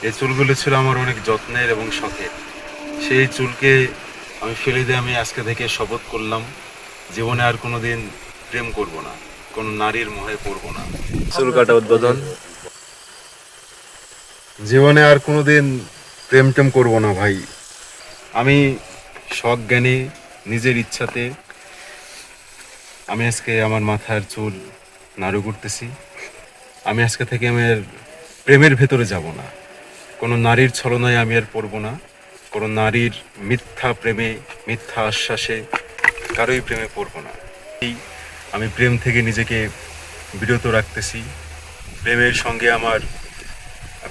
এই চুলগুলো ছিল আমার অনেক যত্নের এবং শখের। সেই চুলকে আমি ফেলে দিয়ে আমি আজকে থেকে শপথ করলাম জীবনে আর কোনোদিন প্রেম করব না, কোনো নারীর মোহে পড়ব না। চুল কাটা উদ্বোধন। জীবনে আর কোনোদিন প্রেম টেম করবো না ভাই। আমি শখ জ্ঞানে নিজের ইচ্ছাতে আমি আজকে আমার মাথার চুল নাড়ু করতেছি। আমি আজকে থেকে আমার প্রেমের ভেতরে যাব না, কোনো নারীর ছলনায় আমি আর পড়ব না, কোনো নারীর মিথ্যা প্রেমে, মিথ্যা আশ্বাসে কারোই প্রেমে পড়ব না। এই আমি প্রেম থেকে নিজেকে বিরত রাখতেছি। প্রেমের সঙ্গে আমার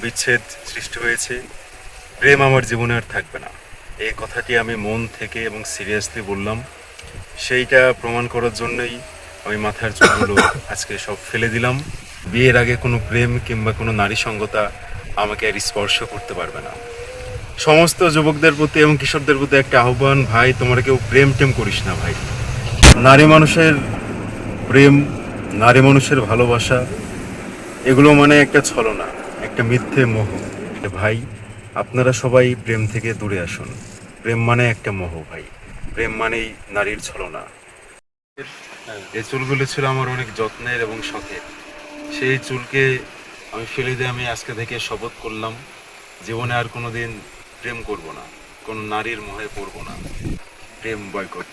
বিচ্ছেদ সৃষ্টি হয়েছে। প্রেম আমার জীবনে আর থাকবে না, এই কথাটি আমি মন থেকে এবং সিরিয়াসলি বললাম। সেইটা প্রমাণ করার জন্যই আমি মাথার চুলগুলো আজকে সব ফেলে দিলাম। বিয়ের আগে কোনো প্রেম কিংবা কোনো নারী সঙ্গতা আমাকে আর স্পর্শ করতে পারবে না। সমস্ত যুবকদের প্রতি এবং কিশোরদের প্রতি একটা আহ্বান, ভাই তোমরা কেউ প্রেম টেম করিস না ভাই। নারী মানুষের প্রেম, নারী মানুষের ভালোবাসা, এগুলো মানে একটা ছলনা, একটা মিথ্যে মোহ। ভাই আপনারা সবাই প্রেম থেকে দূরে আসুন। প্রেম মানে একটা মোহ ভাই, প্রেম মানেই নারীর ছলনা। এই চুলগুলো ছিল আমার অনেক যত্নের এবং শখের। সেই চুলকে আমি ফেলে দিয়ে আমি আজকে থেকে শপথ করলাম জীবনে আর কোনোদিন প্রেম করব না, কোনো নারীর মোহে পড়ব না। প্রেম বয়কট।